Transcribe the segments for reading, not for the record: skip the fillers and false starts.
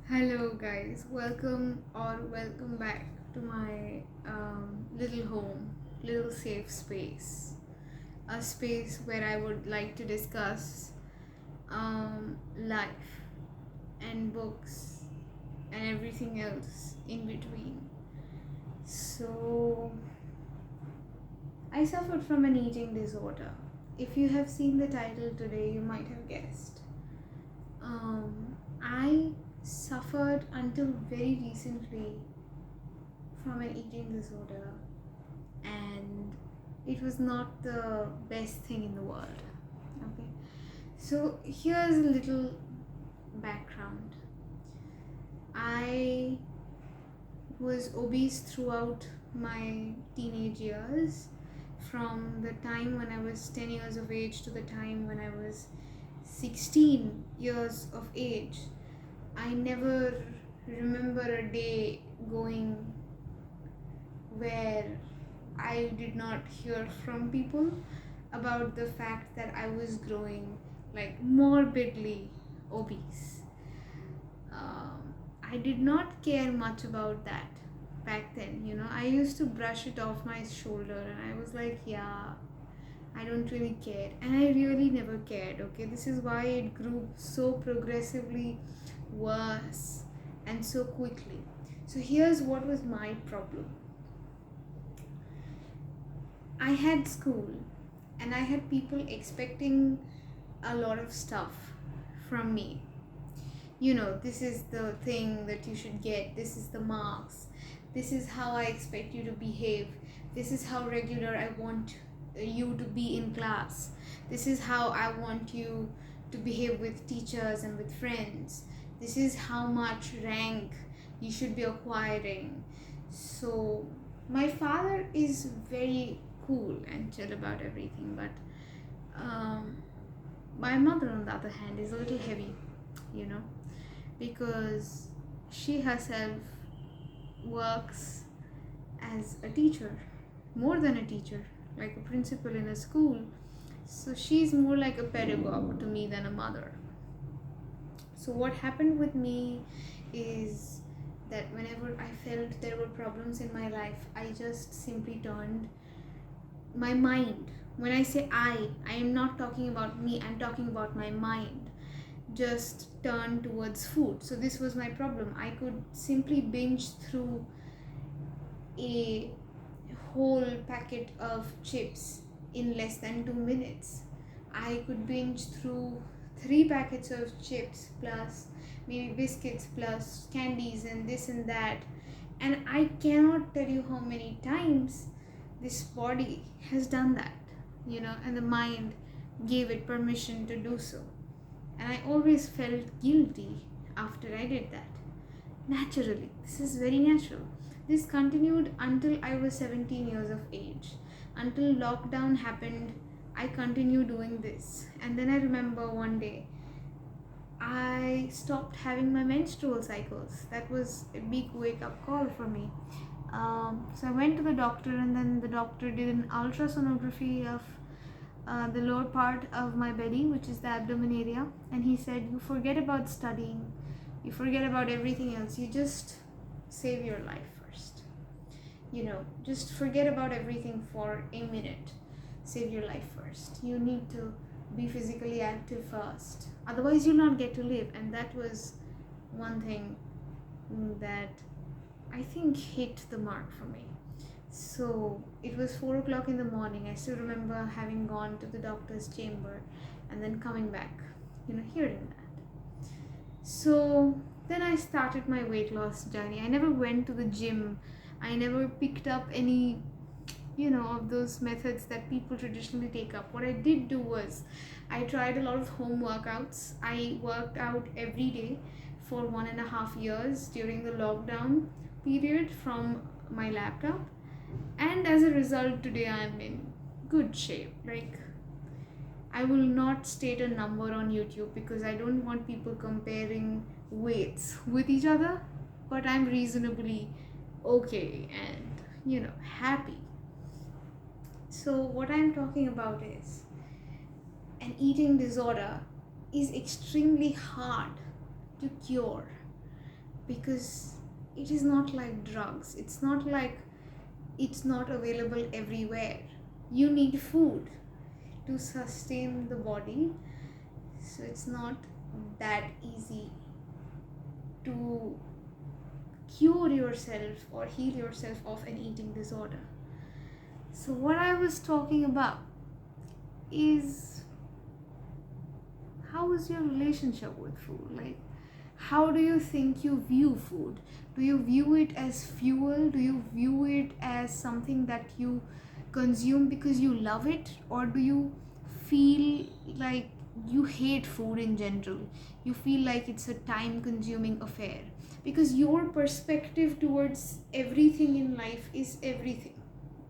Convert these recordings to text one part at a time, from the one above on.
Hello, guys. Welcome back to my little home, little safe space. A space where I would like to discuss life and books and everything else in between. So, I suffered from an eating disorder. If you have seen the title today, you might have guessed. I suffered until very recently from an eating disorder, and it was not the best thing in the world. Okay, so here's a little background. I was obese throughout my teenage years, from the time when I was 10 years of age to the time when I was 16 years of age. I never remember a day going where I did not hear from people about the fact that I was growing like morbidly obese. I did not care much about that back then. I used to brush it off my shoulder and I was like, yeah, I don't really care. And I really never cared, okay? This is why it grew so progressively worse and so quickly. So here's what was my problem. I had school and I had people expecting a lot of stuff from me. This is the thing that you should get, this is the marks, this is how I expect you to behave, this is how regular I want you to be in class, this is how I want you to behave with teachers and with friends, this is how much rank you should be acquiring. So my father is very cool and chill about everything, but my mother on the other hand is a little heavy, you know because she herself works as a teacher, more than a teacher, like a principal in a school. So she's more like a pedagogue to me than a mother. So what happened with me is that whenever I felt there were problems in my life, I just simply turned my mind. When I say I am not talking about me, I'm talking about my mind, just turn towards food. So this was my problem. I could simply binge through a whole packet of chips in less than 2 minutes. I could binge through 3 packets of chips plus maybe biscuits plus candies and this and that. And I cannot tell you how many times this body has done that, and the mind gave it permission to do so. And I always felt guilty after I did that. Naturally, this is very natural. This continued until I was 17 years of age. Until lockdown happened, I continued doing this. And then I remember one day, I stopped having my menstrual cycles. That was a big wake up call for me. So I went to the doctor, and then the doctor did an ultrasonography of the lower part of my belly, which is the abdomen area, and he said, you forget about studying, you forget about everything else, you just save your life first. Just forget about everything for a minute, save your life first. You need to be physically active first, otherwise you'll not get to live. And that was one thing that I think hit the mark for me. So it was 4 o'clock in the morning. I still remember having gone to the doctor's chamber and then coming back, hearing that. So then I started my weight loss journey. I never went to the gym. I never picked up any, of those methods that people traditionally take up. What I did do was I tried a lot of home workouts. I worked out every day for 1.5 years during the lockdown period from my laptop. And as a result, today I'm in good shape. Like, I will not state a number on YouTube because I don't want people comparing weights with each other, but I'm reasonably okay and, happy. So, what I'm talking about is an eating disorder is extremely hard to cure because it is not like drugs. It's not like it's not available everywhere. You need food to sustain the body, so it's not that easy to cure yourself or heal yourself of an eating disorder. So what I was talking about is, how is your relationship with food? Like, how do you think you view food? Do you view it as fuel? Do you view it as something that you consume because you love it? Or do you feel like you hate food in general? You feel like it's a time consuming affair? Because your perspective towards everything in life is everything,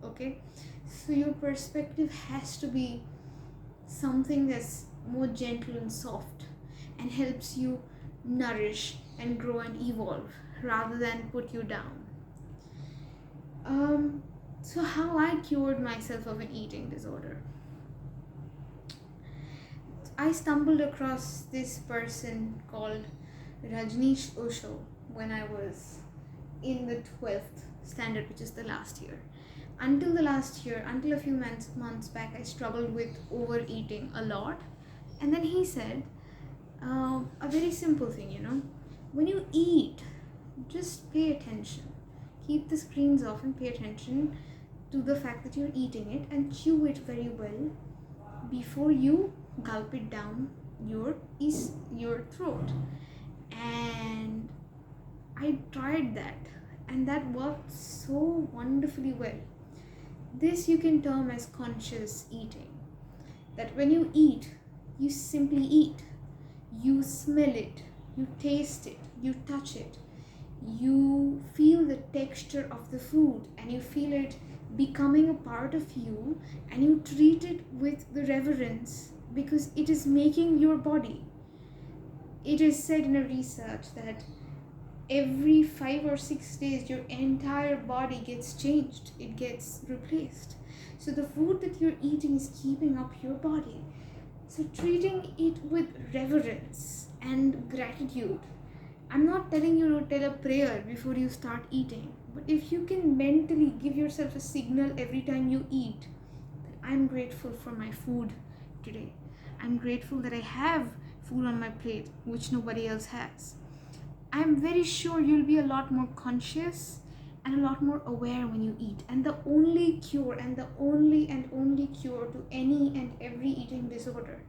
okay? So your perspective has to be something that's more gentle and soft and helps you nourish and grow and evolve rather than put you down. So how I cured myself of an eating disorder. I stumbled across this person called Rajneesh Osho when I was in the 12th standard, which is the last year. Until a few months back, I struggled with overeating a lot. And then he said a very simple thing, when you eat, just pay attention. Keep the screens off and pay attention to the fact that you're eating it, and chew it very well before you gulp it down your throat. And I tried that, and that worked so wonderfully well. This you can term as conscious eating. That when you eat, you simply eat. You smell it, you taste it, you touch it. You feel the texture of the food, and you feel it becoming a part of you, and you treat it with the reverence because it is making your body. It is said in a research that every 5 or 6 days your entire body gets changed, it gets replaced. So the food that you're eating is keeping up your body. So treating it with reverence and gratitude. I'm not telling you to tell a prayer before you start eating, but if you can mentally give yourself a signal every time you eat that I'm grateful for my food today, I'm grateful that I have food on my plate which nobody else has, I'm very sure you'll be a lot more conscious and a lot more aware when you eat. And the only cure, and the only cure to any and every eating disorder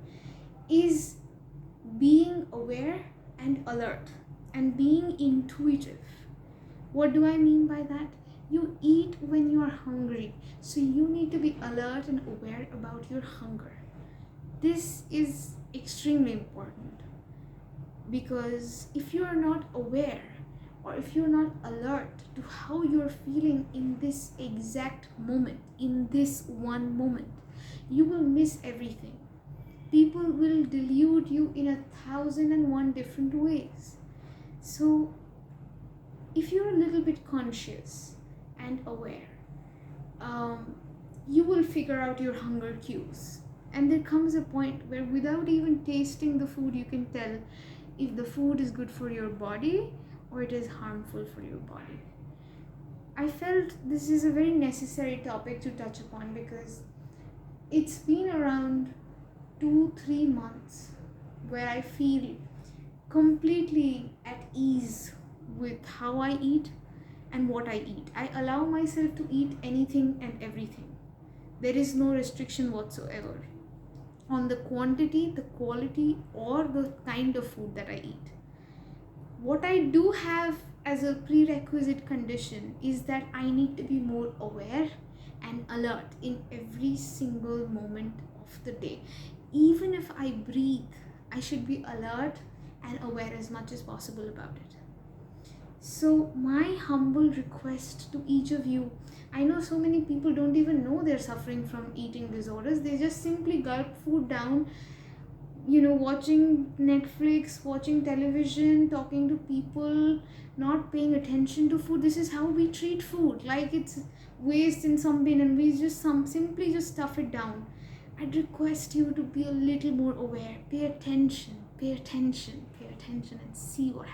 is being aware and alert and being intuitive. What do I mean by that? You eat when you are hungry, so you need to be alert and aware about your hunger. This is extremely important, because if you are not aware, or if you're not alert to how you're feeling in this exact moment, in this one moment, you will miss everything. People will delude you in 1,001 different ways. So if you're a little bit conscious and aware, you will figure out your hunger cues. And there comes a point where without even tasting the food, you can tell if the food is good for your body or it is harmful for your body. I felt this is a very necessary topic to touch upon, because it's been around 2-3 months where I feel completely at ease with how I eat and what I eat. I allow myself to eat anything and everything. There is no restriction whatsoever on the quantity, the quality, or the kind of food that I eat. What I do have as a prerequisite condition is that I need to be more aware and alert in every single moment of the day. Even if I breathe, I should be alert and aware as much as possible about it. So my humble request to each of you, I know so many people don't even know they're suffering from eating disorders. They just simply gulp food down, watching Netflix, watching television, talking to people, not paying attention to food. This is how we treat food, like it's waste in some bin and we just simply just stuff it down. I'd request you to be a little more aware. Pay attention, and see what happens.